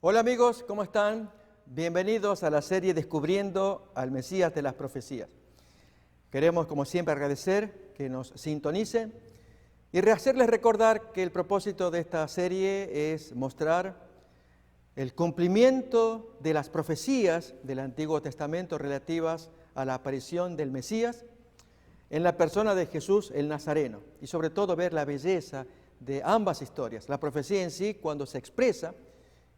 Hola amigos, ¿cómo están? Bienvenidos a la serie Descubriendo al Mesías de las Profecías. Queremos, como siempre, agradecer que nos sintonicen y hacerles recordar que el propósito de esta serie es mostrar el cumplimiento de las profecías del Antiguo Testamento relativas a la aparición del Mesías en la persona de Jesús el Nazareno, y sobre todo ver la belleza de ambas historias, la profecía en sí cuando se expresa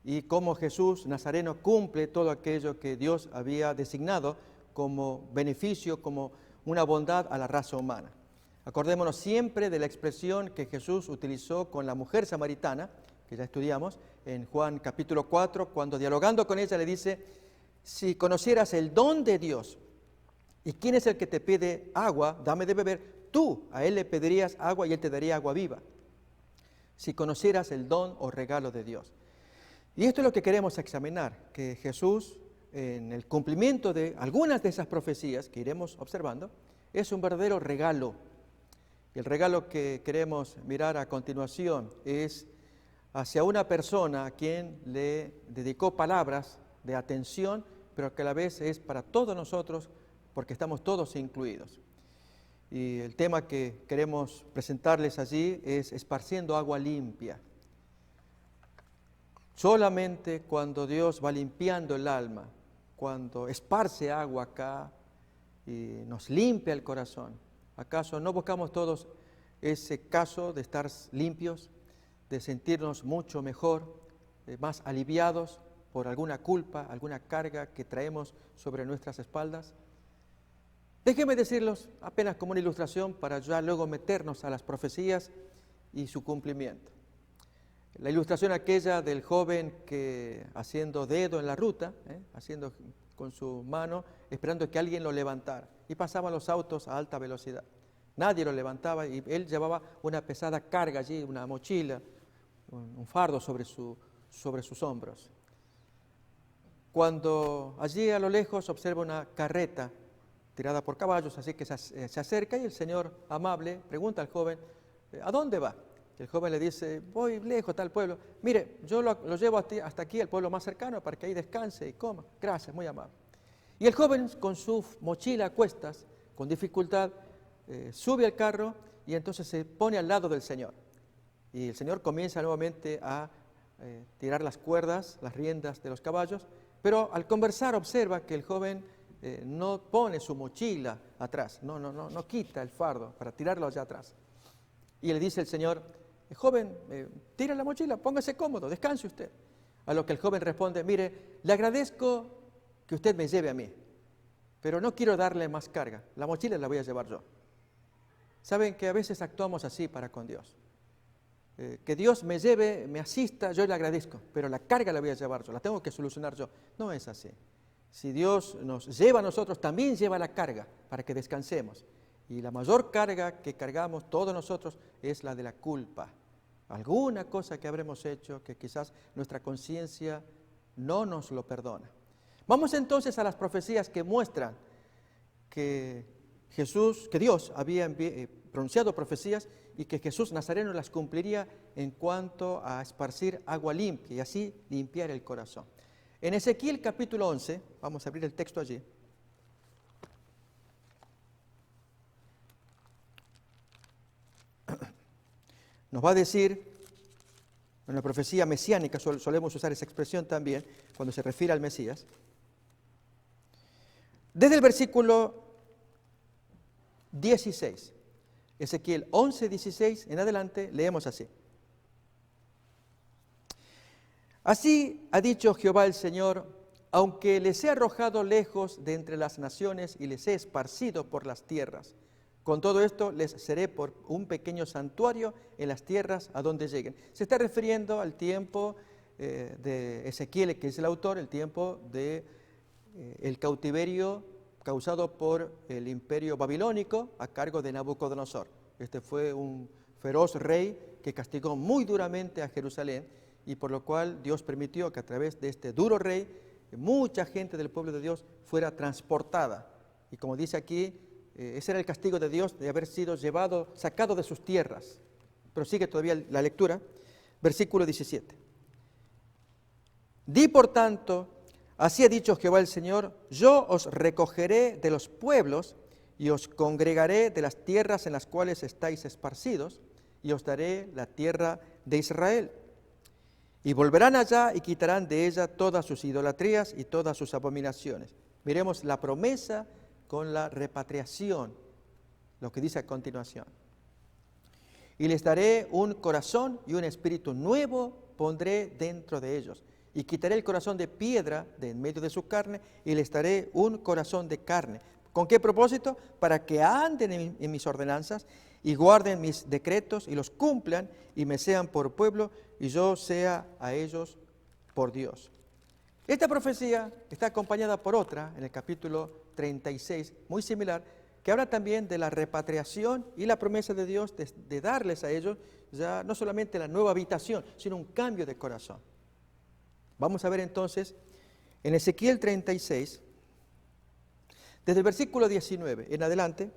y cómo Jesús Nazareno cumple todo aquello que Dios había designado como beneficio, como una bondad a la raza humana. Acordémonos siempre de la expresión que Jesús utilizó con la mujer samaritana, que ya estudiamos en Juan capítulo 4, cuando dialogando con ella le dice: si conocieras el don de Dios, ¿y quién es el que te pide agua? Dame de beber. Tú a él le pedirías agua y él te daría agua viva. Si conocieras el don o regalo de Dios. Y esto es lo que queremos examinar, que Jesús, en el cumplimiento de algunas de esas profecías que iremos observando, es un verdadero regalo. Y el regalo que queremos mirar a continuación es hacia una persona a quien le dedicó palabras de atención, pero que a la vez es para todos nosotros, porque estamos todos incluidos. Y el tema que queremos presentarles allí es esparciendo agua limpia. Solamente cuando Dios va limpiando el alma, cuando esparce agua acá y nos limpia el corazón, ¿acaso no buscamos todos ese caso de estar limpios, de sentirnos mucho mejor, más aliviados por alguna culpa, alguna carga que traemos sobre nuestras espaldas? Déjenme decirlos apenas como una ilustración para ya luego meternos a las profecías y su cumplimiento. La ilustración aquella del joven que haciendo dedo en la ruta, haciendo con su mano, esperando que alguien lo levantara. Y pasaban los autos a alta velocidad. Nadie lo levantaba y él llevaba una pesada carga allí, una mochila, un fardo sobre sus hombros. Cuando allí a lo lejos observa una carreta tirada por caballos, así que se acerca y el Señor amable pregunta al joven: ¿a dónde va? El joven le dice: voy lejos, tal pueblo. Mire, yo lo llevo hasta aquí, al pueblo más cercano, para que ahí descanse y coma. Gracias, muy amable. Y el joven, con su mochila a cuestas, con dificultad, sube al carro y entonces se pone al lado del Señor. Y el Señor comienza nuevamente a tirar las cuerdas, las riendas de los caballos, pero al conversar observa que el joven no pone su mochila atrás, no quita el fardo para tirarlo allá atrás. Y le dice el Señor: joven, tira la mochila, póngase cómodo, descanse usted. A lo que el joven responde: mire, le agradezco que usted me lleve a mí, pero no quiero darle más carga, la mochila la voy a llevar yo. Saben que a veces actuamos así para con Dios. Que Dios me lleve, me asista, yo le agradezco, pero la carga la voy a llevar yo, la tengo que solucionar yo. No es así. Si Dios nos lleva a nosotros, también lleva la carga para que descansemos. Y la mayor carga que cargamos todos nosotros es la de la culpa. Alguna cosa que habremos hecho que quizás nuestra conciencia no nos lo perdona. Vamos entonces a las profecías que muestran que Dios había pronunciado profecías y que Jesús Nazareno las cumpliría en cuanto a esparcir agua limpia y así limpiar el corazón. En Ezequiel capítulo 11, vamos a abrir el texto allí. Nos va a decir, en la profecía mesiánica solemos usar esa expresión también cuando se refiere al Mesías. Desde el versículo 16, Ezequiel 11, 16 en adelante, leemos así. Así ha dicho Jehová el Señor: aunque les he arrojado lejos de entre las naciones y les he esparcido por las tierras, con todo esto les seré por un pequeño santuario en las tierras a donde lleguen. Se está refiriendo al tiempo de Ezequiel, que es el autor, el tiempo del cautiverio causado por el imperio babilónico a cargo de Nabucodonosor. Este fue un feroz rey que castigó muy duramente a Jerusalén y por lo cual Dios permitió que a través de este duro rey mucha gente del pueblo de Dios fuera transportada. Y como dice aquí, ese era el castigo de Dios de haber sido sacado de sus tierras. Pero sigue todavía la lectura, versículo 17. Di por tanto, así ha dicho Jehová el Señor, yo os recogeré de los pueblos y os congregaré de las tierras en las cuales estáis esparcidos, y os daré la tierra de Israel. Y volverán allá y quitarán de ella todas sus idolatrías y todas sus abominaciones. Miremos la promesa con la repatriación, lo que dice a continuación. Y les daré un corazón y un espíritu nuevo pondré dentro de ellos. Y quitaré el corazón de piedra de en medio de su carne y les daré un corazón de carne. ¿Con qué propósito? Para que anden en mis ordenanzas y guarden mis decretos y los cumplan y me sean por pueblo y yo sea a ellos por Dios. Esta profecía está acompañada por otra en el capítulo 36, muy similar, que habla también de la repatriación y la promesa de Dios de darles a ellos ya no solamente la nueva habitación, sino un cambio de corazón. Vamos a ver entonces en Ezequiel 36, desde el versículo 19 en adelante,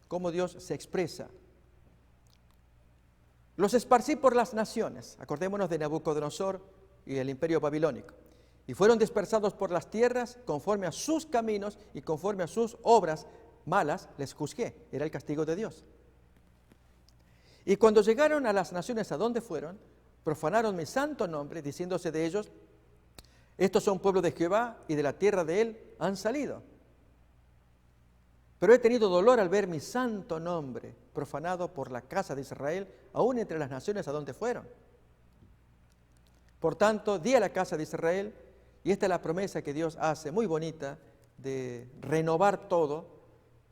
cómo Dios se expresa. Los esparcí por las naciones, acordémonos de Nabucodonosor y el imperio babilónico, y fueron dispersados por las tierras conforme a sus caminos y conforme a sus obras malas les juzgué, era el castigo de Dios. Y cuando llegaron a las naciones a donde fueron, profanaron mi santo nombre, diciéndose de ellos, estos son pueblo de Jehová y de la tierra de él han salido. Pero he tenido dolor al ver mi santo nombre profanado por la casa de Israel, aún entre las naciones a donde fueron. Por tanto, di a la casa de Israel, y esta es la promesa que Dios hace, muy bonita, de renovar todo,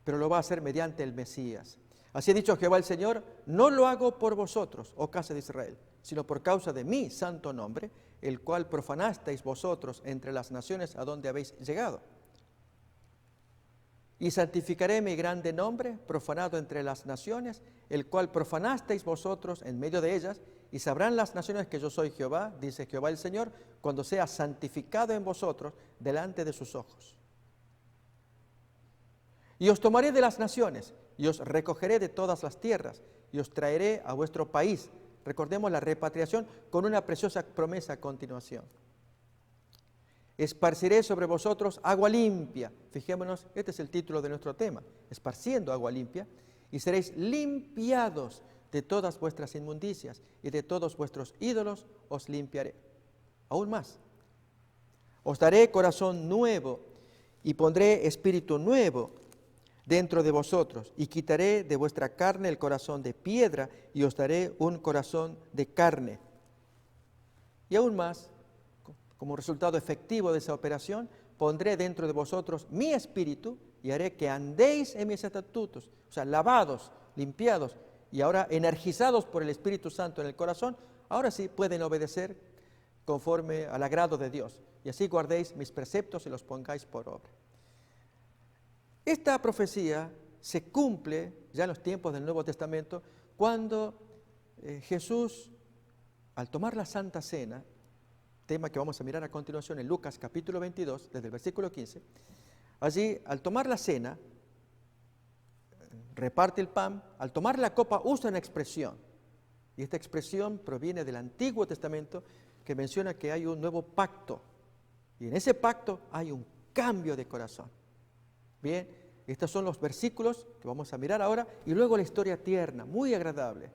pero lo va a hacer mediante el Mesías. Así ha dicho Jehová el Señor, no lo hago por vosotros, oh casa de Israel, sino por causa de mi santo nombre, el cual profanasteis vosotros entre las naciones a donde habéis llegado. Y santificaré mi grande nombre, profanado entre las naciones, el cual profanasteis vosotros en medio de ellas, y sabrán las naciones que yo soy Jehová, dice Jehová el Señor, cuando sea santificado en vosotros delante de sus ojos. Y os tomaré de las naciones, y os recogeré de todas las tierras, y os traeré a vuestro país. Recordemos la repatriación con una preciosa promesa a continuación. Esparciré sobre vosotros agua limpia. Fijémonos, este es el título de nuestro tema, esparciendo agua limpia, y seréis limpiados de todas vuestras inmundicias, y de todos vuestros ídolos os limpiaré. Aún más, os daré corazón nuevo, y pondré espíritu nuevo dentro de vosotros, y quitaré de vuestra carne el corazón de piedra, y os daré un corazón de carne. Y aún más, como resultado efectivo de esa operación, pondré dentro de vosotros mi espíritu y haré que andéis en mis estatutos, o sea, lavados, limpiados y ahora energizados por el Espíritu Santo en el corazón, ahora sí pueden obedecer conforme al agrado de Dios. Y así guardéis mis preceptos y los pongáis por obra. Esta profecía se cumple ya en los tiempos del Nuevo Testamento cuando Jesús, al tomar la Santa Cena, tema que vamos a mirar a continuación en Lucas capítulo 22, desde el versículo 15, allí al tomar la cena, reparte el pan, al tomar la copa usa una expresión, y esta expresión proviene del Antiguo Testamento que menciona que hay un nuevo pacto, y en ese pacto hay un cambio de corazón. Bien, estos son los versículos que vamos a mirar ahora, y luego la historia tierna, muy agradable,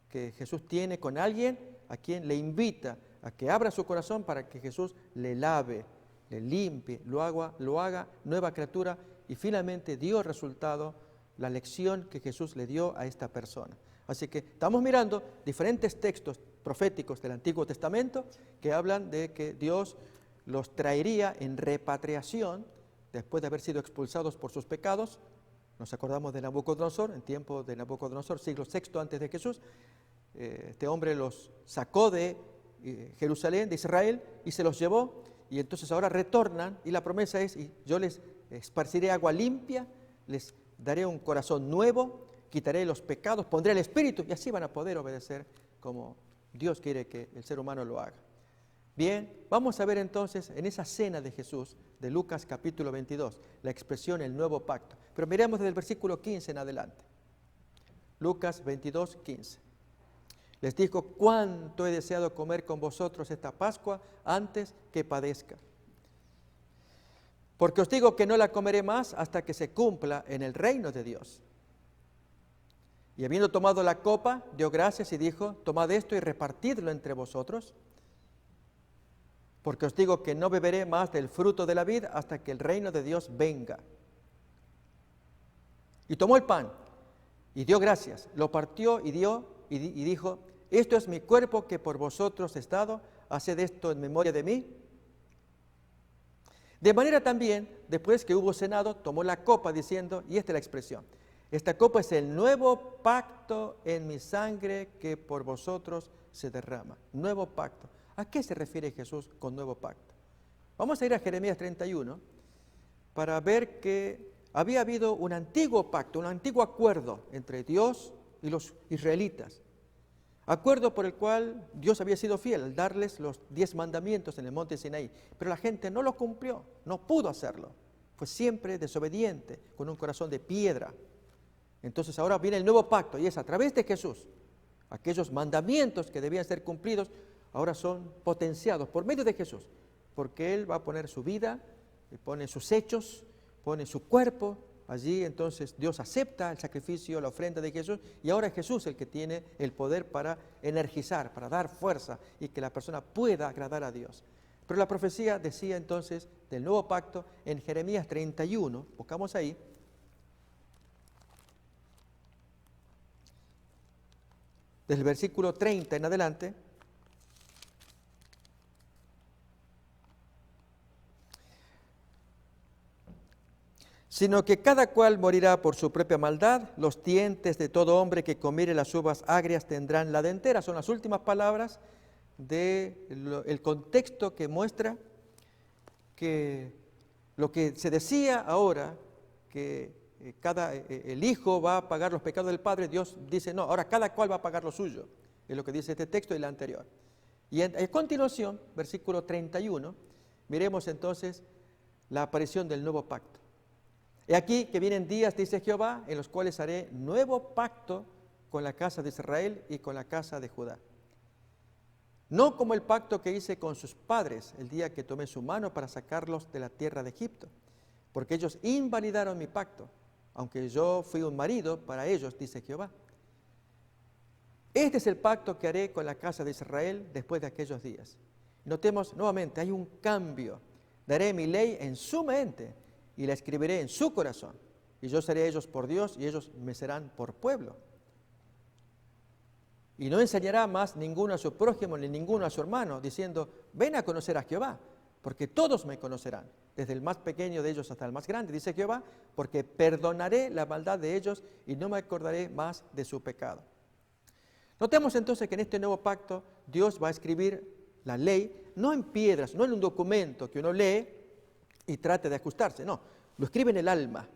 que Jesús tiene con alguien a quien le invita a que abra su corazón para que Jesús le lave, le limpie, lo haga nueva criatura y finalmente dio resultado la lección que Jesús le dio a esta persona. Así que estamos mirando diferentes textos proféticos del Antiguo Testamento que hablan de que Dios los traería en repatriación después de haber sido expulsados por sus pecados. Nos acordamos de Nabucodonosor, en tiempo de Nabucodonosor, siglo VI antes de Jesús. Este hombre los sacó de Jerusalén, de Israel, y se los llevó, y entonces ahora retornan, y la promesa es, y yo les esparciré agua limpia, les daré un corazón nuevo, quitaré los pecados, pondré el espíritu, y así van a poder obedecer como Dios quiere que el ser humano lo haga. Bien, vamos a ver entonces en esa cena de Jesús, de Lucas capítulo 22, la expresión el nuevo pacto, pero miremos desde el versículo 15 en adelante. Lucas 22, 15. Les dijo: cuánto he deseado comer con vosotros esta Pascua antes que padezca. Porque os digo que no la comeré más hasta que se cumpla en el reino de Dios. Y habiendo tomado la copa, dio gracias y dijo: tomad esto y repartidlo entre vosotros, porque os digo que no beberé más del fruto de la vid hasta que el reino de Dios venga. Y tomó el pan y dio gracias, lo partió y dijo: esto es mi cuerpo que por vosotros es dado, haced esto en memoria de mí. De manera también, después que hubo cenado, tomó la copa diciendo, y esta es la expresión: esta copa es el nuevo pacto en mi sangre que por vosotros se derrama. Nuevo pacto. ¿A qué se refiere Jesús con nuevo pacto? Vamos a ir a Jeremías 31 para ver que había habido un antiguo pacto, un antiguo acuerdo entre Dios y los israelitas. Acuerdo por el cual Dios había sido fiel al darles los 10 mandamientos en el monte Sinaí. Pero la gente no lo cumplió, no pudo hacerlo. Fue siempre desobediente, con un corazón de piedra. Entonces ahora viene el nuevo pacto y es a través de Jesús. Aquellos mandamientos que debían ser cumplidos ahora son potenciados por medio de Jesús. Porque Él va a poner su vida, pone sus hechos, pone su cuerpo. Allí entonces Dios acepta el sacrificio, la ofrenda de Jesús, y ahora es Jesús el que tiene el poder para energizar, para dar fuerza y que la persona pueda agradar a Dios. Pero la profecía decía entonces del nuevo pacto en Jeremías 31, buscamos ahí, desde el versículo 30 en adelante. Sino que cada cual morirá por su propia maldad, los dientes de todo hombre que comiere las uvas agrias tendrán la dentera. Son las últimas palabras del contexto que muestra que lo que se decía ahora, que el hijo va a pagar los pecados del padre, Dios dice, no, ahora cada cual va a pagar lo suyo. Es lo que dice este texto y el anterior. Y a continuación, versículo 31, miremos entonces la aparición del nuevo pacto. He aquí que vienen días, dice Jehová, en los cuales haré nuevo pacto con la casa de Israel y con la casa de Judá. No como el pacto que hice con sus padres el día que tomé su mano para sacarlos de la tierra de Egipto, porque ellos invalidaron mi pacto, aunque yo fui un marido para ellos, dice Jehová. Este es el pacto que haré con la casa de Israel después de aquellos días. Notemos nuevamente, hay un cambio. Daré mi ley en su mente y la escribiré en su corazón. Y yo seré a ellos por Dios y ellos me serán por pueblo. Y no enseñará más ninguno a su prójimo ni ninguno a su hermano, diciendo, ven a conocer a Jehová, porque todos me conocerán, desde el más pequeño de ellos hasta el más grande, dice Jehová, porque perdonaré la maldad de ellos y no me acordaré más de su pecado. Notemos entonces que en este nuevo pacto Dios va a escribir la ley, no en piedras, no en un documento que uno lee y trate de ajustarse, no, lo escribe en el alma.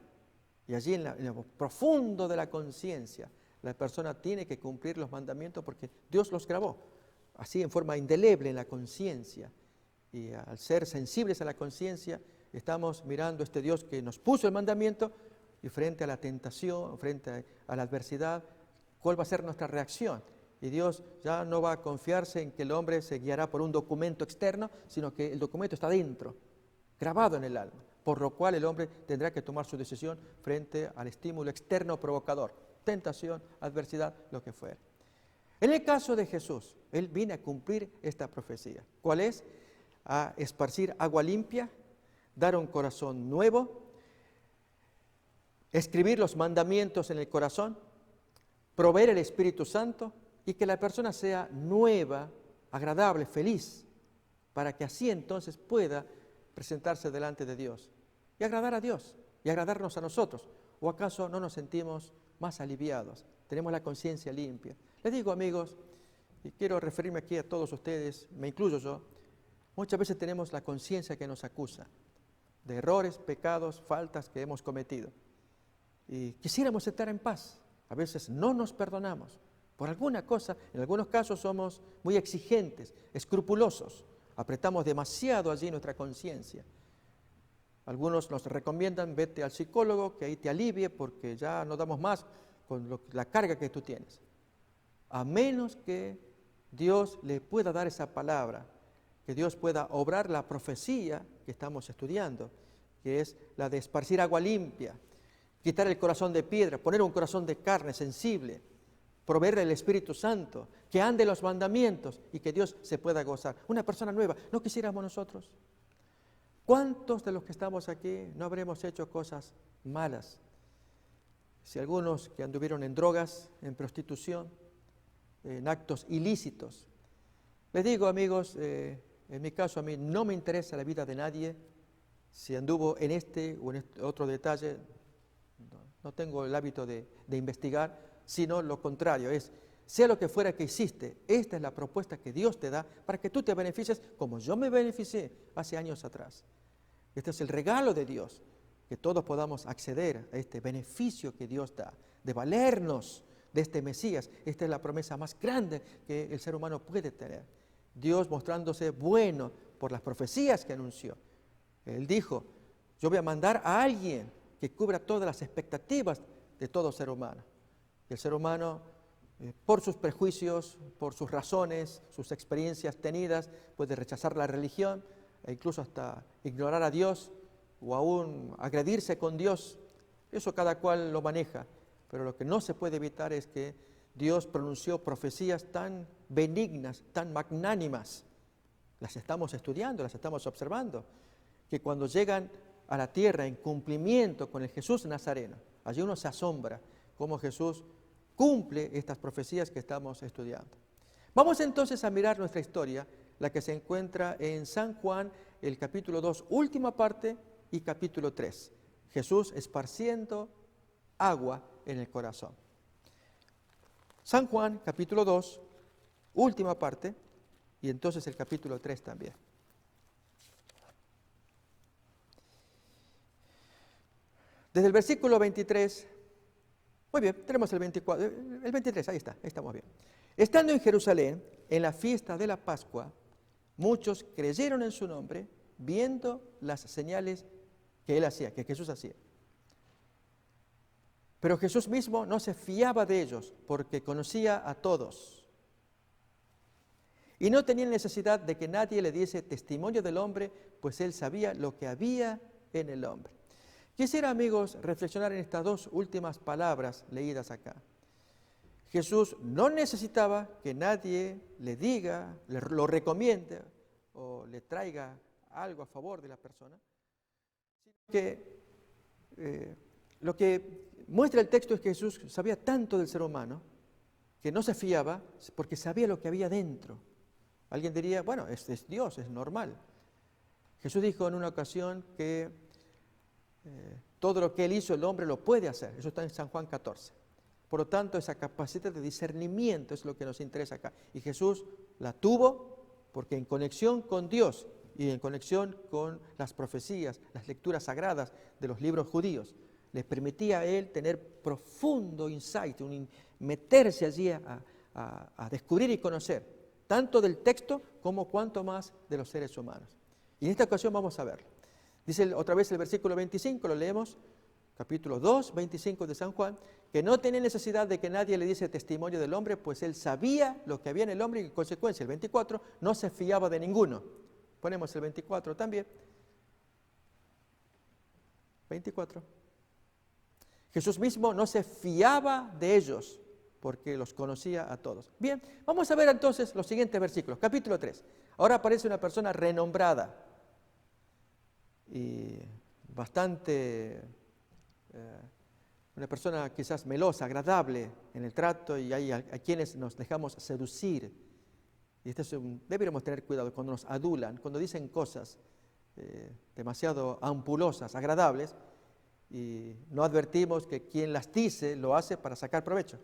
Y allí en lo profundo de la conciencia, la persona tiene que cumplir los mandamientos porque Dios los grabó, así en forma indeleble en la conciencia. Y al ser sensibles a la conciencia, estamos mirando a este Dios que nos puso el mandamiento y frente a la tentación, frente a la adversidad, ¿cuál va a ser nuestra reacción? Y Dios ya no va a confiarse en que el hombre se guiará por un documento externo, sino que el documento está dentro, grabado en el alma, por lo cual el hombre tendrá que tomar su decisión frente al estímulo externo provocador, tentación, adversidad, lo que fuera. En el caso de Jesús, Él viene a cumplir esta profecía. ¿Cuál es? A esparcir agua limpia, dar un corazón nuevo, escribir los mandamientos en el corazón, proveer el Espíritu Santo y que la persona sea nueva, agradable, feliz, para que así entonces pueda presentarse delante de Dios y agradar a Dios y agradarnos a nosotros. ¿O acaso no nos sentimos más aliviados? Tenemos la conciencia limpia. Les digo, amigos, y quiero referirme aquí a todos ustedes, me incluyo yo, muchas veces tenemos la conciencia que nos acusa de errores, pecados, faltas que hemos cometido. Y quisiéramos estar en paz. A veces no nos perdonamos por alguna cosa. En algunos casos somos muy exigentes, escrupulosos. Apretamos demasiado allí nuestra conciencia. Algunos nos recomiendan, vete al psicólogo, que ahí te alivie porque ya no damos más con la carga que tú tienes. a menos que Dios le pueda dar esa palabra, que Dios pueda obrar la profecía que estamos estudiando, que es la de esparcir agua limpia, quitar el corazón de piedra, poner un corazón de carne sensible, proveerle el Espíritu Santo, que ande los mandamientos y que Dios se pueda gozar. Una persona nueva, ¿no quisiéramos nosotros? ¿Cuántos de los que estamos aquí no habremos hecho cosas malas? Si algunos que anduvieron en drogas, en prostitución, en actos ilícitos. Les digo, amigos, en mi caso a mí no me interesa la vida de nadie. Si anduvo en este o en este otro detalle, no tengo el hábito de investigar, sino lo contrario, sea lo que fuera que hiciste, esta es la propuesta que Dios te da para que tú te beneficies como yo me beneficié hace años atrás. Este es el regalo de Dios, que todos podamos acceder a este beneficio que Dios da, de valernos de este Mesías. Esta es la promesa más grande que el ser humano puede tener. Dios mostrándose bueno por las profecías que anunció. Él dijo, yo voy a mandar a alguien que cubra todas las expectativas de todo ser humano. El ser humano, por sus prejuicios, por sus razones, sus experiencias tenidas, puede rechazar la religión e incluso hasta ignorar a Dios o aún agredirse con Dios. Eso cada cual lo maneja, pero lo que no se puede evitar es que Dios pronunció profecías tan benignas, tan magnánimas. Las estamos estudiando, las estamos observando, que cuando llegan a la tierra en cumplimiento con el Jesús Nazareno, allí uno se asombra cómo Jesús cumple estas profecías que estamos estudiando. Vamos entonces a mirar nuestra historia, la que se encuentra en San Juan, el capítulo 2, última parte, y capítulo 3. Jesús esparciendo agua en el corazón. San Juan, capítulo 2, última parte, y entonces el capítulo 3 también. Desde el versículo 23, muy bien, tenemos el 24, el 23, ahí está, ahí estamos bien. Estando en Jerusalén, en la fiesta de la Pascua, muchos creyeron en su nombre, viendo las señales que él hacía, que Jesús hacía. Pero Jesús mismo no se fiaba de ellos, porque conocía a todos. Y no tenía necesidad de que nadie le diese testimonio del hombre, pues él sabía lo que había en el hombre. Quisiera, amigos, reflexionar en estas dos últimas palabras leídas acá. Jesús no necesitaba que nadie le diga, lo recomiende o le traiga algo a favor de la persona, sino que lo que muestra el texto es que Jesús sabía tanto del ser humano que no se fiaba porque sabía lo que había dentro. Alguien diría, bueno, este es Dios, es normal. Jesús dijo en una ocasión que todo lo que Él hizo, el hombre lo puede hacer. Eso está en San Juan 14. Por lo tanto, esa capacidad de discernimiento es lo que nos interesa acá. Y Jesús la tuvo porque en conexión con Dios y en conexión con las profecías, las lecturas sagradas de los libros judíos, le permitía a Él tener profundo insight, meterse allí a descubrir y conocer, tanto del texto como cuanto más de los seres humanos. Y en esta ocasión vamos a verlo. Dice otra vez el versículo 25, lo leemos, capítulo 2, 25 de San Juan, que no tenía necesidad de que nadie le diese testimonio del hombre, pues él sabía lo que había en el hombre y en consecuencia el 24 no se fiaba de ninguno. Ponemos el 24 también. 24. Jesús mismo no se fiaba de ellos, porque los conocía a todos. Bien, vamos a ver entonces los siguientes versículos. Capítulo 3. Ahora aparece una persona renombrada y bastante, una persona quizás melosa, agradable en el trato, y hay a quienes nos dejamos seducir. Y deberíamos tener cuidado cuando nos adulan, cuando dicen cosas demasiado ampulosas, agradables, y no advertimos que quien las dice lo hace para sacar provecho.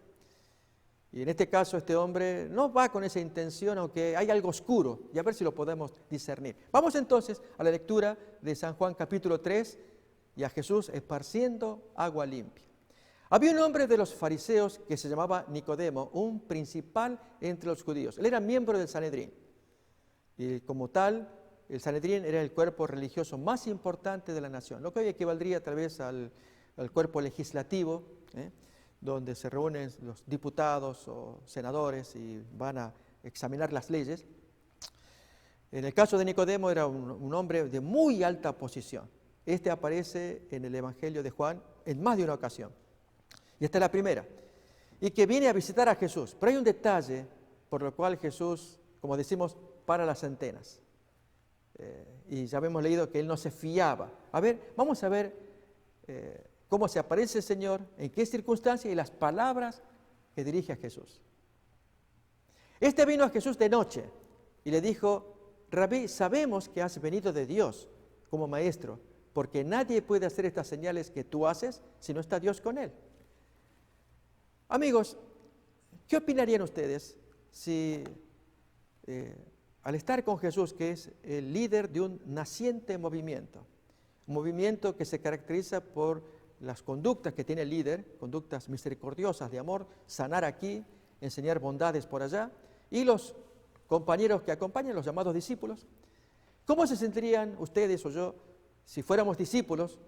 Y en este caso este hombre no va con esa intención, aunque hay algo oscuro, y a ver si lo podemos discernir. Vamos entonces a la lectura de San Juan capítulo 3 y a Jesús esparciendo agua limpia. Había un hombre de los fariseos que se llamaba Nicodemo, un principal entre los judíos. Él era miembro del Sanedrín y como tal, el Sanedrín era el cuerpo religioso más importante de la nación, lo que hoy equivaldría tal vez al cuerpo legislativo, donde se reúnen los diputados o senadores y van a examinar las leyes. En el caso de Nicodemo era un hombre de muy alta posición. Este aparece en el Evangelio de Juan en más de una ocasión. Y esta es la primera. Y que viene a visitar a Jesús. Pero hay un detalle por el cual Jesús, como decimos, para las antenas. Y ya hemos leído que él no se fiaba. A ver, vamos a ver cómo se aparece el Señor, en qué circunstancias y las palabras que dirige a Jesús. Este vino a Jesús de noche y le dijo: Rabí, sabemos que has venido de Dios como maestro, porque nadie puede hacer estas señales que tú haces si no está Dios con él. Amigos, ¿qué opinarían ustedes si al estar con Jesús, que es el líder de un naciente movimiento, un movimiento que se caracteriza por las conductas que tiene el líder, conductas misericordiosas de amor, sanar aquí, enseñar bondades por allá, y los compañeros que acompañan, los llamados discípulos? ¿Cómo se sentirían ustedes o yo si fuéramos discípulos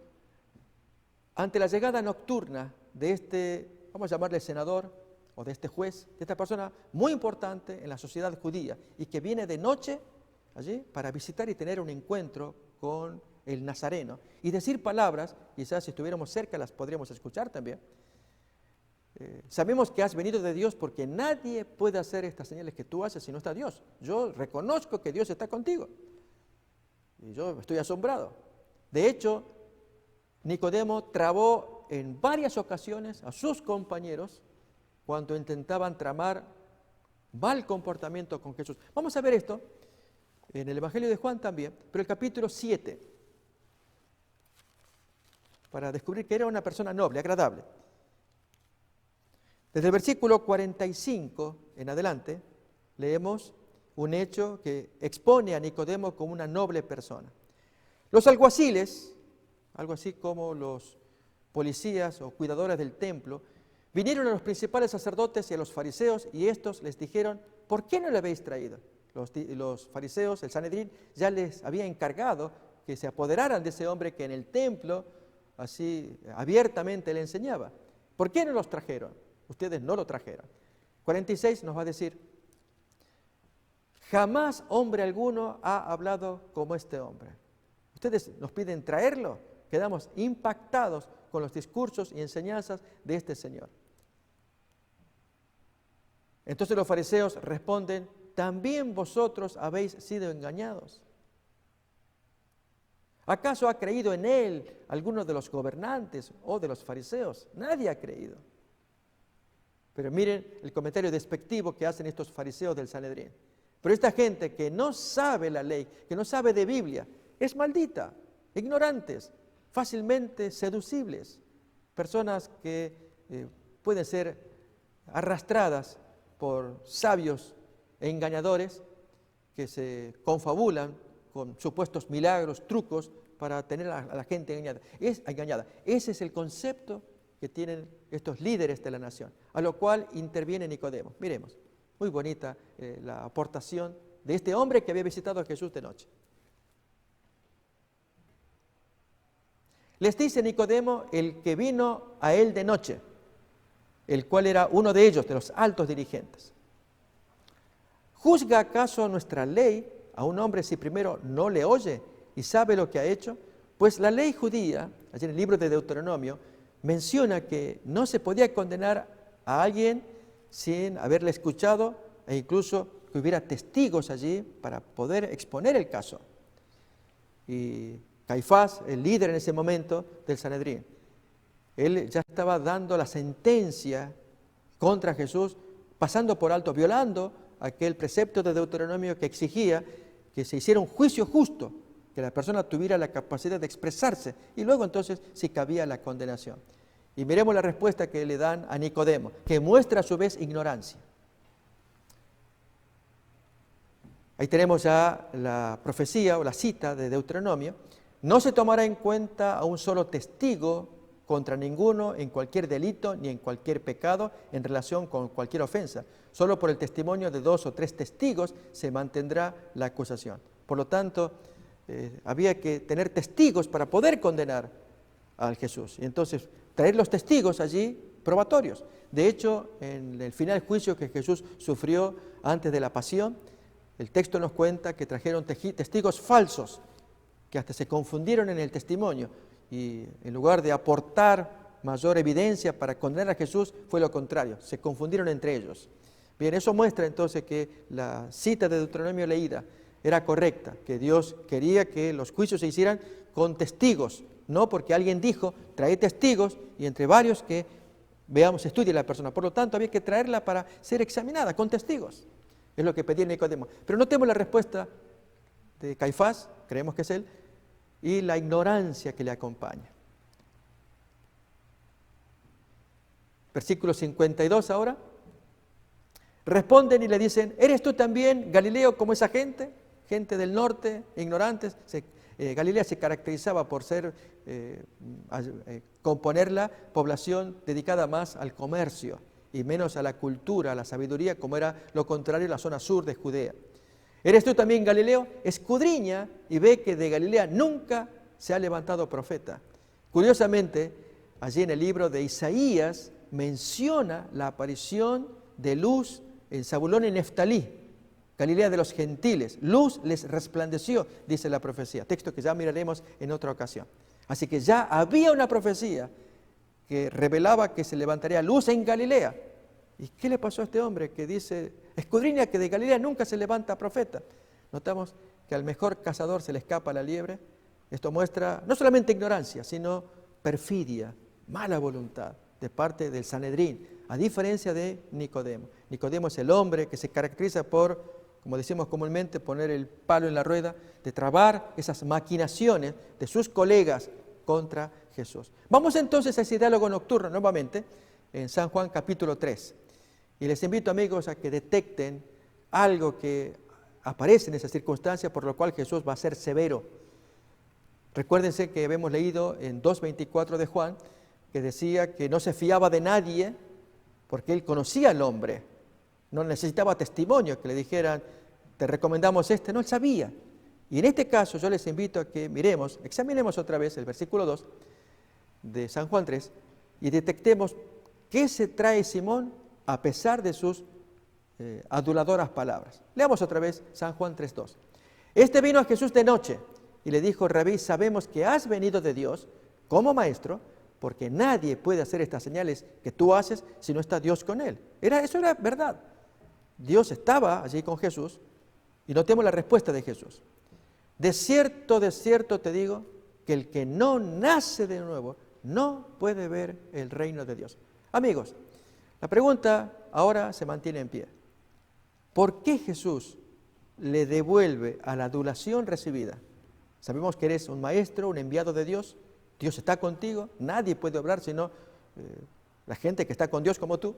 ante la llegada nocturna de este, vamos a llamarle senador, o de este juez, de esta persona muy importante en la sociedad judía y que viene de noche allí para visitar y tener un encuentro con el Nazareno y decir palabras, quizás si estuviéramos cerca las podríamos escuchar también? Sabemos que has venido de Dios porque nadie puede hacer estas señales que tú haces si no está Dios. Yo reconozco que Dios está contigo y yo estoy asombrado. De hecho, Nicodemo trabó en varias ocasiones a sus compañeros cuando intentaban tramar mal comportamiento con Jesús. Vamos a ver esto en el Evangelio de Juan también, pero el capítulo 7, para descubrir que era una persona noble, agradable. Desde el versículo 45 en adelante, leemos un hecho que expone a Nicodemo como una noble persona. Los alguaciles, algo así como los policías o cuidadores del templo, vinieron a los principales sacerdotes y a los fariseos y estos les dijeron: ¿por qué no le habéis traído? Los fariseos, el Sanedrín, ya les había encargado que se apoderaran de ese hombre que en el templo así abiertamente le enseñaba. ¿Por qué no los trajeron? Ustedes no lo trajeron. 46 nos va a decir: jamás hombre alguno ha hablado como este hombre. Ustedes nos piden traerlo. Quedamos impactados con los discursos y enseñanzas de este Señor. Entonces los fariseos responden: ¿también vosotros habéis sido engañados? ¿Acaso ha creído en él alguno de los gobernantes o de los fariseos? Nadie ha creído. Pero miren el comentario despectivo que hacen estos fariseos del Sanedrín. Pero esta gente que no sabe la ley, que no sabe de Biblia, es maldita, ignorantes, fácilmente seducibles, personas que pueden ser arrastradas por sabios e engañadores que se confabulan con supuestos milagros, trucos para tener a la gente engañada. Ese es el concepto que tienen estos líderes de la nación, a lo cual interviene Nicodemo. Miremos, muy bonita la aportación de este hombre que había visitado a Jesús de noche. Les dice Nicodemo, el que vino a él de noche, el cual era uno de ellos, de los altos dirigentes: ¿juzga acaso nuestra ley a un hombre si primero no le oye y sabe lo que ha hecho? Pues la ley judía, allí en el libro de Deuteronomio, menciona que no se podía condenar a alguien sin haberle escuchado e incluso que hubiera testigos allí para poder exponer el caso. Y Caifás, el líder en ese momento del Sanedrín, él ya estaba dando la sentencia contra Jesús, pasando por alto, violando aquel precepto de Deuteronomio que exigía que se hiciera un juicio justo, que la persona tuviera la capacidad de expresarse y luego entonces si cabía la condenación. Y miremos la respuesta que le dan a Nicodemo, que muestra a su vez ignorancia. Ahí tenemos ya la profecía o la cita de Deuteronomio: no se tomará en cuenta a un solo testigo contra ninguno en cualquier delito ni en cualquier pecado en relación con cualquier ofensa. Solo por el testimonio de 2 o 3 testigos se mantendrá la acusación. Por lo tanto, había que tener testigos para poder condenar al Jesús. Y entonces, traer los testigos allí probatorios. De hecho, en el final juicio que Jesús sufrió antes de la pasión, el texto nos cuenta que trajeron testigos falsos, que hasta se confundieron en el testimonio, y en lugar de aportar mayor evidencia para condenar a Jesús, fue lo contrario, se confundieron entre ellos. Bien, eso muestra entonces que la cita de Deuteronomio leída era correcta, que Dios quería que los juicios se hicieran con testigos, no porque alguien dijo, trae testigos, y entre varios que veamos, estudie la persona. Por lo tanto, había que traerla para ser examinada con testigos. Es lo que pedía Nicodemo. Pero notemos la respuesta de Caifás, creemos que es él, y la ignorancia que le acompaña. Versículo 52 ahora. Responden y le dicen, ¿eres tú también Galileo como esa gente? Gente del norte, ignorantes. Galilea se caracterizaba por ser, componer la población dedicada más al comercio y menos a la cultura, a la sabiduría, como era lo contrario en la zona sur de Judea. ¿Eres tú también Galileo? Escudriña y ve que de Galilea nunca se ha levantado profeta. Curiosamente, allí en el libro de Isaías menciona la aparición de luz en Zabulón y Neftalí, Galilea de los gentiles. Luz les resplandeció, dice la profecía, texto que ya miraremos en otra ocasión. Así que ya había una profecía que revelaba que se levantaría luz en Galilea. ¿Y qué le pasó a este hombre que dice, escudriña que de Galilea nunca se levanta profeta? Notamos que al mejor cazador se le escapa la liebre. Esto muestra no solamente ignorancia, sino perfidia, mala voluntad de parte del Sanedrín, a diferencia de Nicodemo. Nicodemo es el hombre que se caracteriza por, como decimos comúnmente, poner el palo en la rueda, de trabar esas maquinaciones de sus colegas contra Jesús. Vamos entonces a ese diálogo nocturno nuevamente en San Juan capítulo 3. Y les invito, amigos, a que detecten algo que aparece en esa circunstancia por lo cual Jesús va a ser severo. Recuérdense que habíamos leído en 2:24 de Juan que decía que no se fiaba de nadie porque él conocía al hombre. No necesitaba testimonio que le dijeran, te recomendamos este. No, él sabía. Y en este caso yo les invito a que miremos, examinemos otra vez el versículo 2 de San Juan 3 y detectemos qué se trae Simón a pesar de sus aduladoras palabras. Leamos otra vez San Juan 3:2. Este vino a Jesús de noche y le dijo, Rabí, sabemos que has venido de Dios como maestro, porque nadie puede hacer estas señales que tú haces si no está Dios con él. Eso era verdad. Dios estaba allí con Jesús y notemos la respuesta de Jesús. De cierto te digo que el que no nace de nuevo no puede ver el reino de Dios. Amigos, la pregunta ahora se mantiene en pie. ¿Por qué Jesús le devuelve a la adulación recibida? Sabemos que eres un maestro, un enviado de Dios. Dios está contigo, nadie puede obrar sino la gente que está con Dios como tú.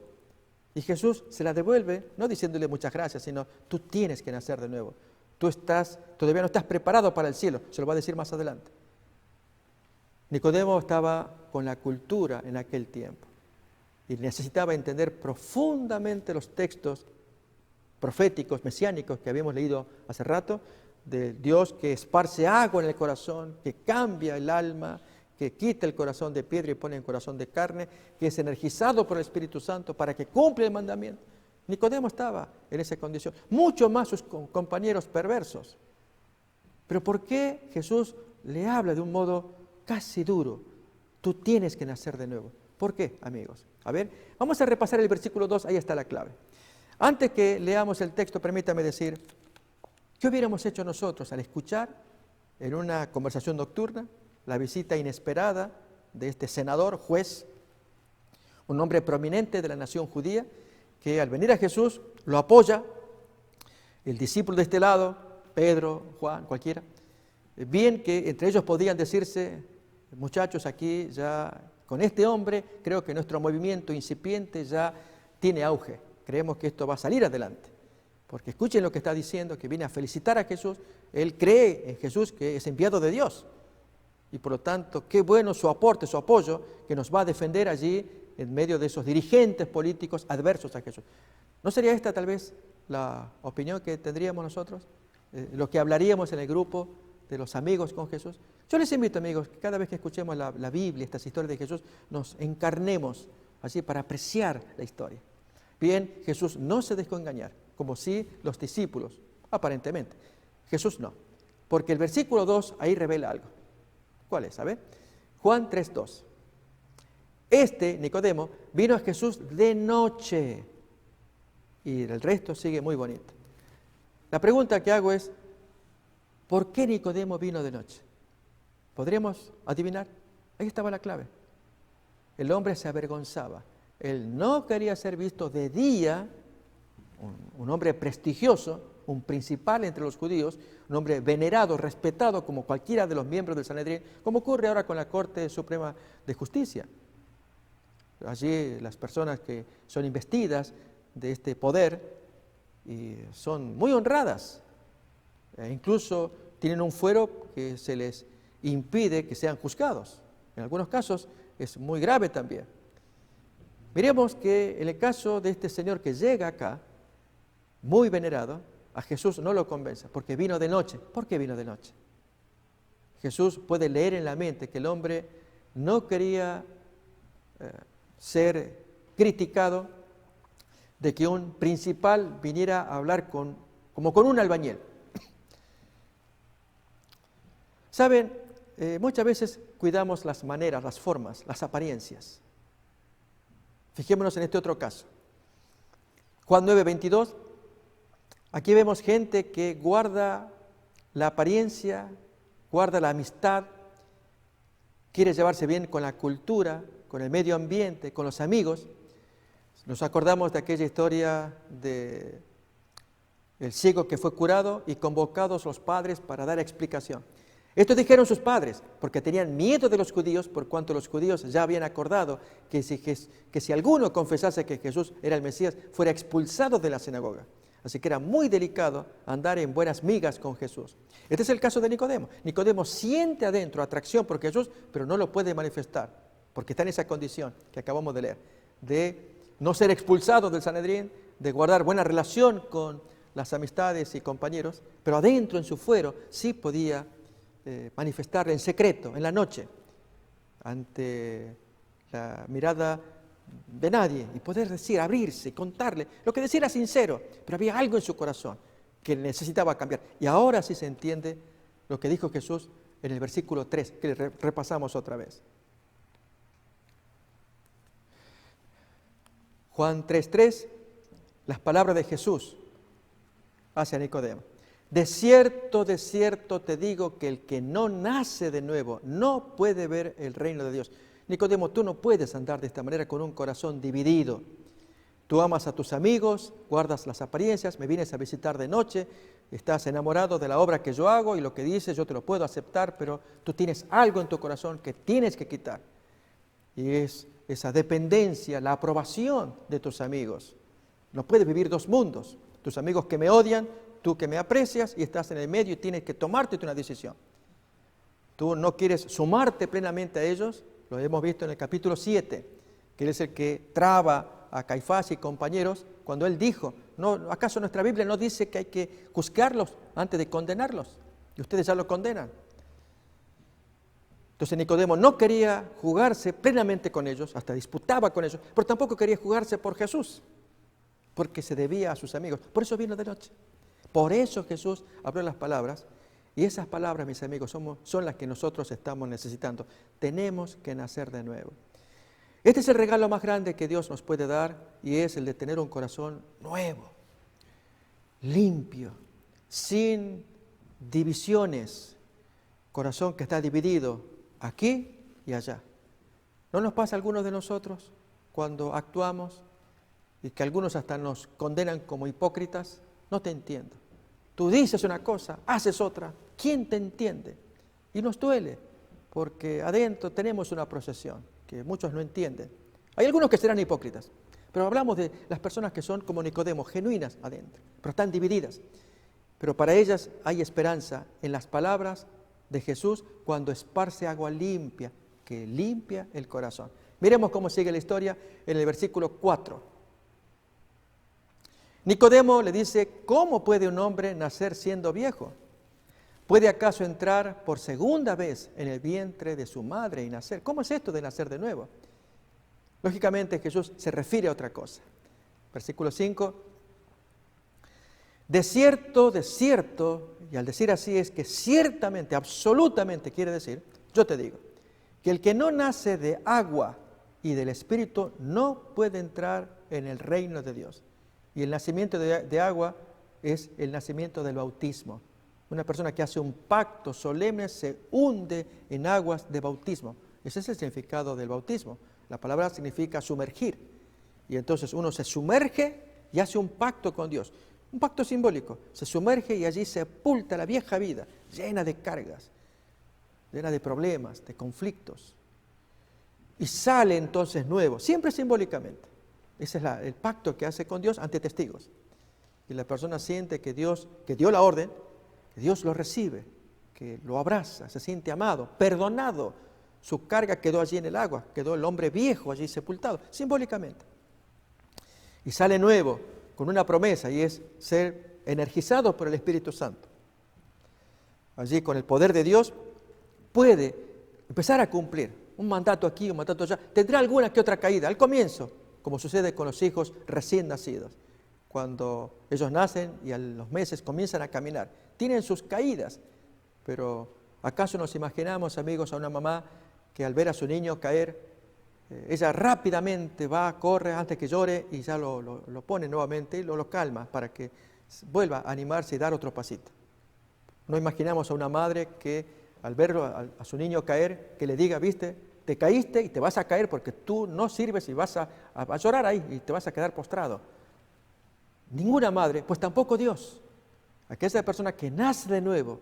Y Jesús se la devuelve, no diciéndole muchas gracias, sino tú tienes que nacer de nuevo. Todavía no estás preparado para el cielo, se lo va a decir más adelante. Nicodemo estaba con la cultura en aquel tiempo y necesitaba entender profundamente los textos proféticos, mesiánicos que habíamos leído hace rato, de Dios que esparce agua en el corazón, que cambia el alma, que quita el corazón de piedra y pone el corazón de carne, que es energizado por el Espíritu Santo para que cumpla el mandamiento. Nicodemo estaba en esa condición, mucho más sus compañeros perversos. Pero ¿por qué Jesús le habla de un modo casi duro? Tú tienes que nacer de nuevo. ¿Por qué, amigos? A ver, vamos a repasar el versículo 2, ahí está la clave. Antes que leamos el texto, permítame decir, ¿qué hubiéramos hecho nosotros al escuchar en una conversación nocturna la visita inesperada de este senador, juez, un hombre prominente de la nación judía, que al venir a Jesús lo apoya, el discípulo de este lado, Pedro, Juan, cualquiera, bien que entre ellos podían decirse, muchachos, aquí ya con este hombre creo que nuestro movimiento incipiente ya tiene auge, creemos que esto va a salir adelante. Porque escuchen lo que está diciendo, que viene a felicitar a Jesús, él cree en Jesús que es enviado de Dios. Y por lo tanto, qué bueno su aporte, su apoyo, que nos va a defender allí en medio de esos dirigentes políticos adversos a Jesús. ¿No sería esta tal vez la opinión que tendríamos nosotros? Lo que hablaríamos en el grupo de los amigos con Jesús. Yo les invito, amigos, que cada vez que escuchemos la Biblia, estas historias de Jesús, nos encarnemos así para apreciar la historia. Bien, Jesús no se dejó engañar, como si los discípulos, aparentemente. Jesús no, porque el versículo 2 ahí revela algo. ¿Cuál es? ¿Sabe? Juan 3:2. Nicodemo, vino a Jesús de noche. Y el resto sigue muy bonito. La pregunta que hago es, ¿por qué Nicodemo vino de noche? ¿Podríamos adivinar? Ahí estaba la clave. El hombre se avergonzaba. Él no quería ser visto de día, un hombre prestigioso, un principal entre los judíos, un hombre venerado, respetado como cualquiera de los miembros del Sanedrín, como ocurre ahora con la Corte Suprema de Justicia. Allí las personas que son investidas de este poder y son muy honradas, incluso tienen un fuero que se les impide que sean juzgados. En algunos casos es muy grave también. Miremos que en el caso de este señor que llega acá, muy venerado, a Jesús no lo convence, porque vino de noche. ¿Por qué vino de noche? Jesús puede leer en la mente que el hombre no quería ser criticado de que un principal viniera a hablar como con un albañil. Saben, muchas veces cuidamos las maneras, las formas, las apariencias. Fijémonos en este otro caso. Juan 9:22, aquí vemos gente que guarda la apariencia, guarda la amistad, quiere llevarse bien con la cultura, con el medio ambiente, con los amigos. Nos acordamos de aquella historia de el ciego que fue curado y convocados los padres para dar explicación. Esto dijeron sus padres, porque tenían miedo de los judíos, por cuanto los judíos ya habían acordado que si alguno confesase que Jesús era el Mesías, fuera expulsado de la sinagoga. Así que era muy delicado andar en buenas migas con Jesús. Este es el caso de Nicodemo. Nicodemo siente adentro atracción por Jesús, pero no lo puede manifestar, porque está en esa condición que acabamos de leer, de no ser expulsado del Sanedrín, de guardar buena relación con las amistades y compañeros, pero adentro en su fuero sí podía manifestarle en secreto, en la noche, ante la mirada de nadie, y poder decir, abrirse y contarle. Lo que decía era sincero, pero había algo en su corazón que necesitaba cambiar. Y ahora sí se entiende lo que dijo Jesús en el versículo 3, que repasamos otra vez. Juan 3:3, las palabras de Jesús hacia Nicodemo. De cierto te digo que el que no nace de nuevo no puede ver el reino de Dios. Nicodemo, tú no puedes andar de esta manera con un corazón dividido. Tú amas a tus amigos, guardas las apariencias, me vienes a visitar de noche, estás enamorado de la obra que yo hago y lo que dices yo te lo puedo aceptar, pero tú tienes algo en tu corazón que tienes que quitar. Y es esa dependencia, la aprobación de tus amigos. No puedes vivir dos mundos. Tus amigos que me odian, tú que me aprecias y estás en el medio y tienes que tomarte una decisión. Tú no quieres sumarte plenamente a ellos, lo hemos visto en el capítulo 7, que él es el que traba a Caifás y compañeros cuando él dijo, ¿acaso nuestra Biblia no dice que hay que juzgarlos antes de condenarlos? Y ustedes ya lo condenan. Entonces Nicodemo no quería jugarse plenamente con ellos, hasta disputaba con ellos, pero tampoco quería jugarse por Jesús, porque se debía a sus amigos. Por eso vino de noche. Por eso Jesús habló las palabras, y esas palabras, mis amigos, son las que nosotros estamos necesitando. Tenemos que nacer de nuevo. Este es el regalo más grande que Dios nos puede dar, y es el de tener un corazón nuevo, limpio, sin divisiones, corazón que está dividido aquí y allá. ¿No nos pasa a algunos de nosotros cuando actuamos y que algunos hasta nos condenan como hipócritas? No te entiendo. Tú dices una cosa, haces otra. ¿Quién te entiende? Y nos duele, porque adentro tenemos una procesión que muchos no entienden. Hay algunos que serán hipócritas, pero hablamos de las personas que son como Nicodemo, genuinas adentro, pero están divididas. Pero para ellas hay esperanza en las palabras de Jesús cuando esparce agua limpia, que limpia el corazón. Miremos cómo sigue la historia en el versículo 4. Nicodemo le dice, ¿cómo puede un hombre nacer siendo viejo? ¿Puede acaso entrar por segunda vez en el vientre de su madre y nacer? ¿Cómo es esto de nacer de nuevo? Lógicamente Jesús se refiere a otra cosa. Versículo 5. De cierto, y al decir así es que ciertamente, absolutamente quiere decir, yo te digo, que el que no nace de agua y del Espíritu no puede entrar en el reino de Dios. Y el nacimiento de agua es el nacimiento del bautismo. Una persona que hace un pacto solemne se hunde en aguas de bautismo. Ese es el significado del bautismo. La palabra significa sumergir. Y entonces uno se sumerge y hace un pacto con Dios. Un pacto simbólico. Se sumerge y allí sepulta la vieja vida, llena de cargas, llena de problemas, de conflictos. Y sale entonces nuevo, siempre simbólicamente. Ese es el pacto que hace con Dios ante testigos. Y la persona siente que Dios, que dio la orden, que Dios lo recibe, que lo abraza, se siente amado, perdonado. Su carga quedó allí en el agua, quedó el hombre viejo allí sepultado, simbólicamente. Y sale nuevo, con una promesa, y es ser energizado por el Espíritu Santo. Allí, con el poder de Dios, puede empezar a cumplir un mandato aquí, un mandato allá. Tendrá alguna que otra caída al comienzo, como sucede con los hijos recién nacidos. Cuando ellos nacen y a los meses comienzan a caminar, tienen sus caídas, pero ¿acaso nos imaginamos, amigos, a una mamá que al ver a su niño caer, ella rápidamente va, corre antes que llore y ya lo pone nuevamente y lo calma para que vuelva a animarse y dar otro pasito? No imaginamos a una madre que al verlo a su niño caer, que le diga, viste, te caíste y te vas a caer porque tú no sirves y vas a llorar ahí y te vas a quedar postrado. Ninguna madre, pues tampoco Dios. Aquella persona que nace de nuevo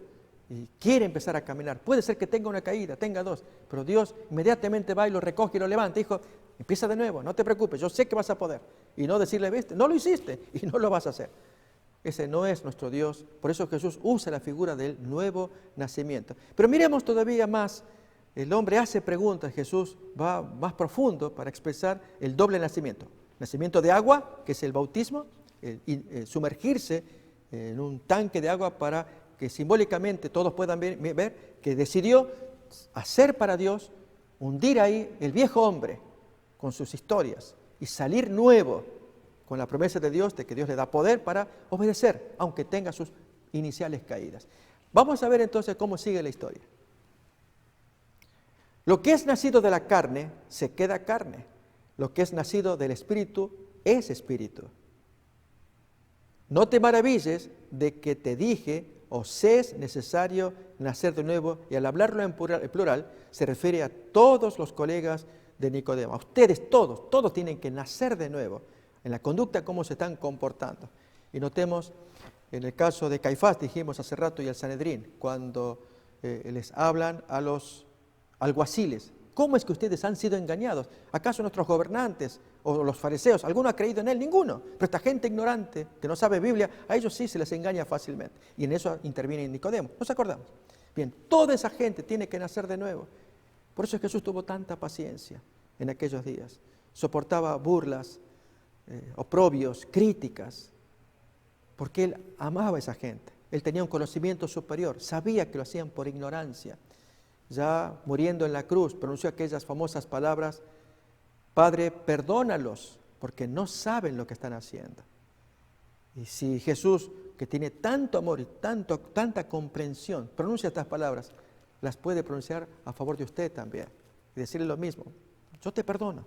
y quiere empezar a caminar, puede ser que tenga una caída, tenga dos, pero Dios inmediatamente va y lo recoge y lo levanta. Hijo, empieza de nuevo, no te preocupes, yo sé que vas a poder. Y no decirle, viste, no lo hiciste y no lo vas a hacer. Ese no es nuestro Dios. Por eso Jesús usa la figura del nuevo nacimiento. Pero miremos todavía más. El hombre hace preguntas. Jesús va más profundo para expresar el doble nacimiento. Nacimiento de agua, que es el bautismo, sumergirse en un tanque de agua para que simbólicamente todos puedan ver que decidió hacer para Dios, hundir ahí el viejo hombre con sus historias y salir nuevo, con la promesa de Dios, de que Dios le da poder para obedecer, aunque tenga sus iniciales caídas. Vamos a ver entonces cómo sigue la historia. Lo que es nacido de la carne, se queda carne. Lo que es nacido del Espíritu, es Espíritu. No te maravilles de que te dije, os es necesario nacer de nuevo, y al hablarlo en plural, se refiere a todos los colegas de Nicodemo. A ustedes todos tienen que nacer de nuevo. En la conducta, cómo se están comportando. Y notemos, en el caso de Caifás, dijimos hace rato, y el Sanedrín, cuando les hablan a los alguaciles, ¿cómo es que ustedes han sido engañados? ¿Acaso nuestros gobernantes o los fariseos, alguno ha creído en él? Ninguno. Pero esta gente ignorante, que no sabe Biblia, a ellos sí se les engaña fácilmente. Y en eso interviene Nicodemo. ¿Nos acordamos? Bien, toda esa gente tiene que nacer de nuevo. Por eso Jesús tuvo tanta paciencia en aquellos días. Soportaba burlas, oprobios, críticas, porque Él amaba a esa gente. Él tenía un conocimiento superior, sabía que lo hacían por ignorancia. Ya muriendo en la cruz, pronunció aquellas famosas palabras, Padre, perdónalos, porque no saben lo que están haciendo. Y si Jesús, que tiene tanto amor y tanta comprensión, pronuncia estas palabras, las puede pronunciar a favor de usted también. Y decirle lo mismo, yo te perdono.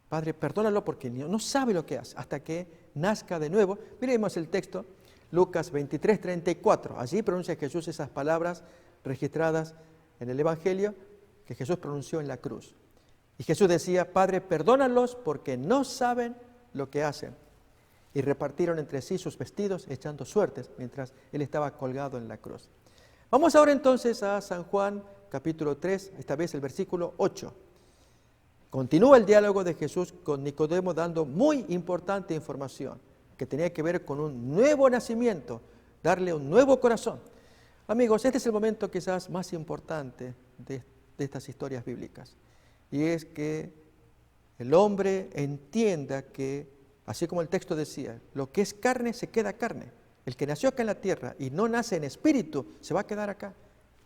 Padre, perdónalo porque no sabe lo que hace, hasta que nazca de nuevo. Miremos el texto, Lucas 23:34. Allí pronuncia Jesús esas palabras registradas en el Evangelio que Jesús pronunció en la cruz. Y Jesús decía, Padre, perdónalos porque no saben lo que hacen. Y repartieron entre sí sus vestidos, echando suertes, mientras Él estaba colgado en la cruz. Vamos ahora entonces a San Juan, capítulo 3, esta vez el versículo 8. Continúa el diálogo de Jesús con Nicodemo dando muy importante información que tenía que ver con un nuevo nacimiento, darle un nuevo corazón. Amigos, este es el momento quizás más importante de estas historias bíblicas. Y es que el hombre entienda que, así como el texto decía, lo que es carne se queda carne. El que nació acá en la tierra y no nace en espíritu, se va a quedar acá.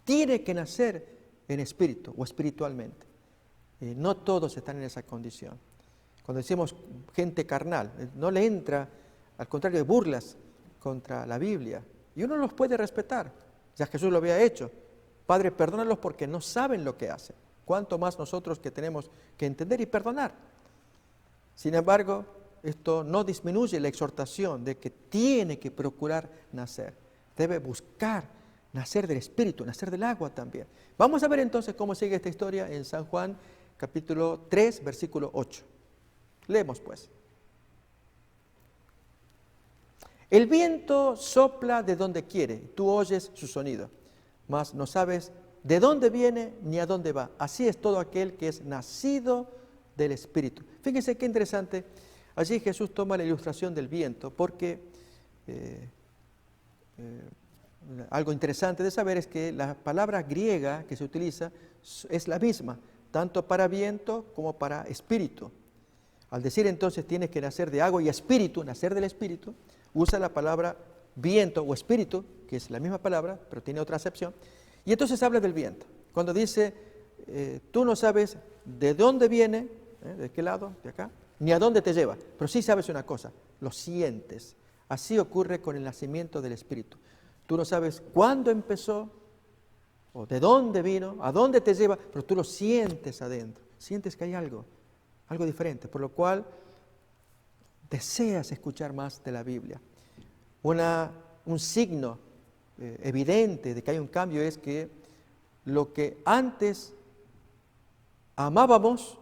Tiene que nacer en espíritu o espiritualmente. No todos están en esa condición. Cuando decimos gente carnal, no le entra, al contrario, de burlas contra la Biblia. Y uno los puede respetar, ya Jesús lo había hecho. Padre, perdónalos porque no saben lo que hacen. Cuánto más nosotros que tenemos que entender y perdonar. Sin embargo, esto no disminuye la exhortación de que tiene que procurar nacer. Debe buscar nacer del Espíritu, nacer del agua también. Vamos a ver entonces cómo sigue esta historia en San Juan, capítulo 3, versículo 8. Leemos pues. El viento sopla de donde quiere, tú oyes su sonido, mas no sabes de dónde viene ni a dónde va. Así es todo aquel que es nacido del Espíritu. Fíjense qué interesante. Allí Jesús toma la ilustración del viento porque algo interesante de saber es que la palabra griega que se utiliza es la misma, tanto para viento como para espíritu. Al decir entonces tienes que nacer de agua y espíritu, nacer del Espíritu, usa la palabra viento o espíritu, que es la misma palabra, pero tiene otra acepción. Y entonces habla del viento. Cuando dice, tú no sabes de dónde viene, de qué lado, de acá, ni a dónde te lleva, pero sí sabes una cosa, lo sientes. Así ocurre con el nacimiento del Espíritu. Tú no sabes cuándo empezó, o de dónde vino, a dónde te lleva, pero tú lo sientes adentro. Sientes que hay algo diferente, por lo cual deseas escuchar más de la Biblia. Un signo evidente de que hay un cambio es que lo que antes amábamos,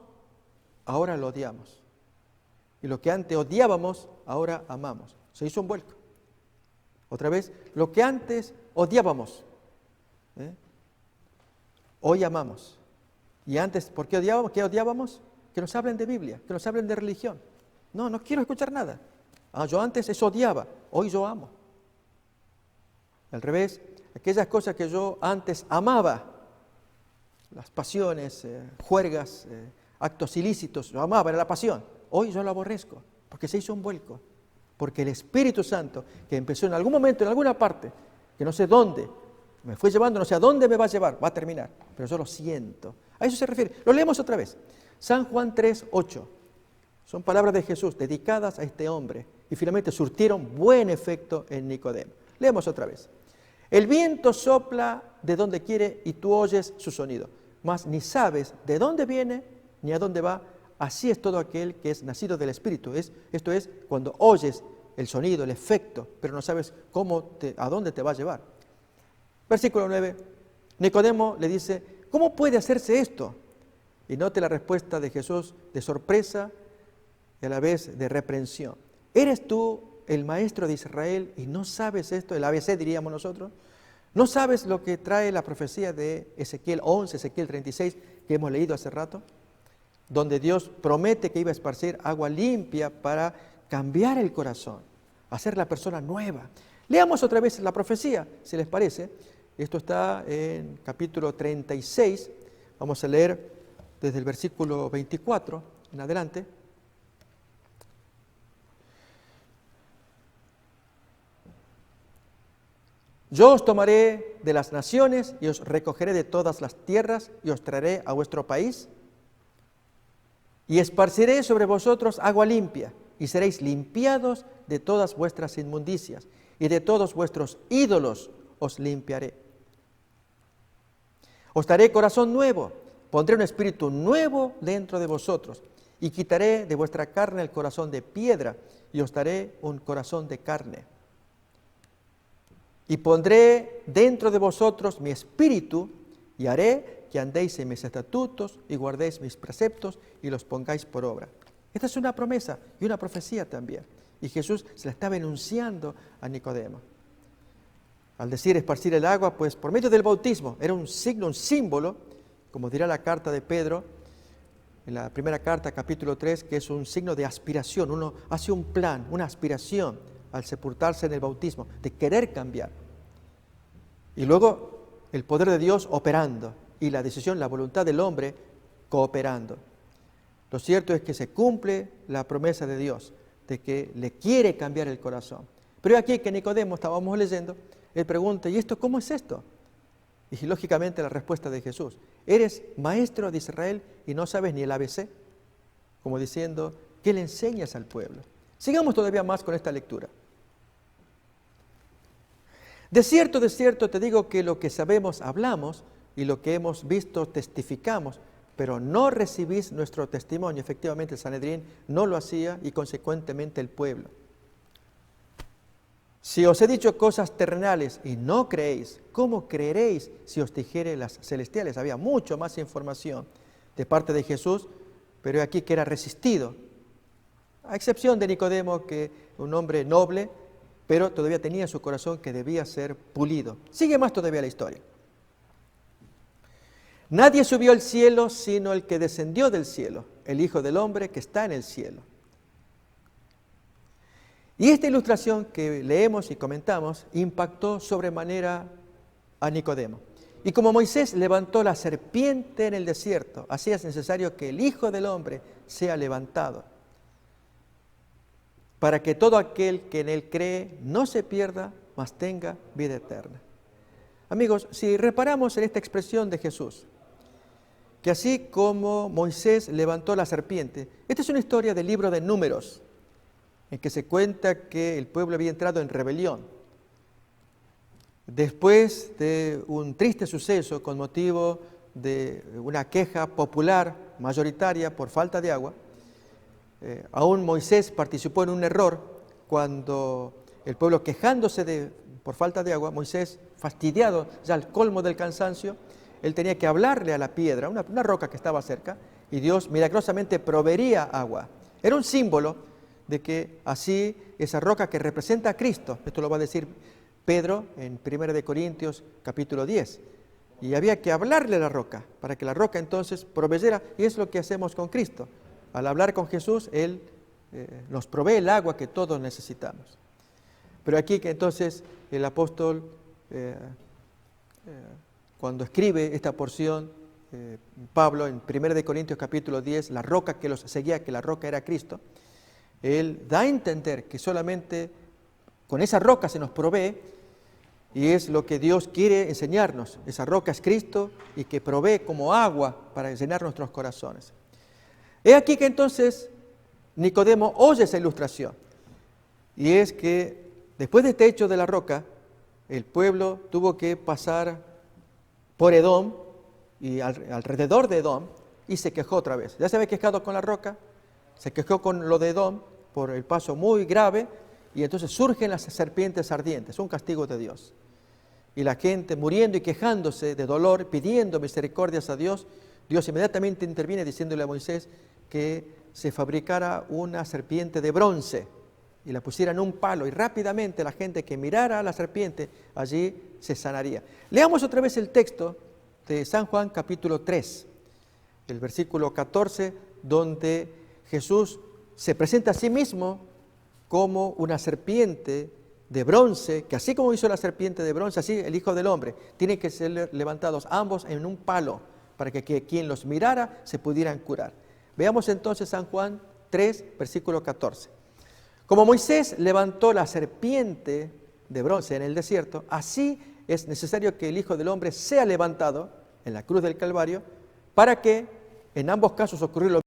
ahora lo odiamos. Y lo que antes odiábamos, ahora amamos. Se hizo un vuelco. Otra vez, lo que antes odiábamos, hoy amamos. Y antes, ¿por qué odiábamos? ¿Qué odiábamos? Que nos hablen de Biblia, que nos hablen de religión. No quiero escuchar nada. Yo antes eso odiaba, hoy yo amo. Al revés, aquellas cosas que yo antes amaba, las pasiones, juergas, actos ilícitos, yo amaba, era la pasión. Hoy yo lo aborrezco, porque se hizo un vuelco. Porque el Espíritu Santo, que empezó en algún momento, en alguna parte, que no sé dónde, me fue llevando, no sé a dónde me va a llevar, va a terminar, pero yo lo siento. A eso se refiere. Lo leemos otra vez. San Juan 3, 8. Son palabras de Jesús dedicadas a este hombre y finalmente surtieron buen efecto en Nicodemo. Leemos otra vez. El viento sopla de donde quiere y tú oyes su sonido, mas ni sabes de dónde viene ni a dónde va. Así es todo aquel que es nacido del Espíritu. Esto es cuando oyes el sonido, el efecto, pero no sabes a dónde te va a llevar. Versículo 9. Nicodemo le dice, ¿cómo puede hacerse esto? Y note la respuesta de Jesús de sorpresa y a la vez de reprensión. ¿Eres tú el maestro de Israel y no sabes esto? El ABC diríamos nosotros. ¿No sabes lo que trae la profecía de Ezequiel 11, Ezequiel 36, que hemos leído hace rato? Donde Dios promete que iba a esparcir agua limpia para cambiar el corazón, hacer la persona nueva. Leamos otra vez la profecía, si les parece. Esto está en capítulo 36. Vamos a leer desde el versículo 24 en adelante. Yo os tomaré de las naciones y os recogeré de todas las tierras y os traeré a vuestro país y esparciré sobre vosotros agua limpia y seréis limpiados de todas vuestras inmundicias y de todos vuestros ídolos os limpiaré. Os daré corazón nuevo, pondré un espíritu nuevo dentro de vosotros y quitaré de vuestra carne el corazón de piedra y os daré un corazón de carne. Y pondré dentro de vosotros mi espíritu y haré que andéis en mis estatutos y guardéis mis preceptos y los pongáis por obra. Esta es una promesa y una profecía también. Y Jesús se la estaba enunciando a Nicodemo. Al decir esparcir el agua, pues por medio del bautismo, era un signo, un símbolo, como dirá la carta de Pedro, en la primera carta, capítulo 3, que es un signo de aspiración. Uno hace un plan, una aspiración al sepultarse en el bautismo, de querer cambiar. Y luego el poder de Dios operando y la decisión, la voluntad del hombre cooperando. Lo cierto es que se cumple la promesa de Dios de que le quiere cambiar el corazón. Pero aquí que Nicodemo, estábamos leyendo, él pregunta, ¿y esto cómo es esto? Y lógicamente la respuesta de Jesús, eres maestro de Israel y no sabes ni el ABC, como diciendo, ¿qué le enseñas al pueblo? Sigamos todavía más con esta lectura. De cierto te digo que lo que sabemos hablamos y lo que hemos visto testificamos, pero no recibís nuestro testimonio. Efectivamente el Sanedrín no lo hacía y consecuentemente el pueblo. Si os he dicho cosas terrenales y no creéis, ¿cómo creeréis si os dijere las celestiales? Había mucho más información de parte de Jesús, pero aquí que era resistido, a excepción de Nicodemo, que un hombre noble, pero todavía tenía su corazón que debía ser pulido. Sigue más todavía la historia. Nadie subió al cielo sino el que descendió del cielo, el Hijo del Hombre que está en el cielo. Y esta ilustración que leemos y comentamos impactó sobremanera a Nicodemo. Y como Moisés levantó la serpiente en el desierto, así es necesario que el Hijo del Hombre sea levantado, para que todo aquel que en él cree no se pierda, mas tenga vida eterna. Amigos, si reparamos en esta expresión de Jesús, que así como Moisés levantó la serpiente, esta es una historia del libro de Números, en que se cuenta que el pueblo había entrado en rebelión. Después de un triste suceso con motivo de una queja popular mayoritaria por falta de agua, aún Moisés participó en un error cuando el pueblo quejándose por falta de agua, Moisés, fastidiado ya al colmo del cansancio, él tenía que hablarle a la piedra, una roca que estaba cerca, y Dios milagrosamente proveería agua. Era un símbolo de que así esa roca que representa a Cristo, esto lo va a decir Pedro en 1 Corintios capítulo 10, y había que hablarle a la roca, para que la roca entonces proveyera, y es lo que hacemos con Cristo. Al hablar con Jesús, Él nos provee el agua que todos necesitamos. Pero aquí que entonces el apóstol, cuando escribe esta porción, Pablo en 1 Corintios capítulo 10, la roca que los seguía, que la roca era Cristo, él da a entender que solamente con esa roca se nos provee, y es lo que Dios quiere enseñarnos. Esa roca es Cristo y que provee como agua para llenar nuestros corazones. He aquí que entonces Nicodemo oye esa ilustración, y es que después de este hecho de la roca, el pueblo tuvo que pasar por Edom y alrededor de Edom, y se quejó otra vez. Ya se había quejado con la roca, se quejó con lo de Edom por el paso muy grave, y entonces surgen las serpientes ardientes, un castigo de Dios. Y la gente muriendo y quejándose de dolor, pidiendo misericordias a Dios, Dios inmediatamente interviene diciéndole a Moisés que se fabricara una serpiente de bronce y la pusiera en un palo, y rápidamente la gente que mirara a la serpiente allí se sanaría. Leamos otra vez el texto de San Juan capítulo 3, el versículo 14, donde Jesús se presenta a sí mismo como una serpiente de bronce, que así como hizo la serpiente de bronce, así el Hijo del Hombre, tiene que ser levantados ambos en un palo, para que quien los mirara se pudieran curar. Veamos entonces San Juan 3, versículo 14. Como Moisés levantó la serpiente de bronce en el desierto, así es necesario que el Hijo del Hombre sea levantado en la cruz del Calvario, para que en ambos casos ocurrió lo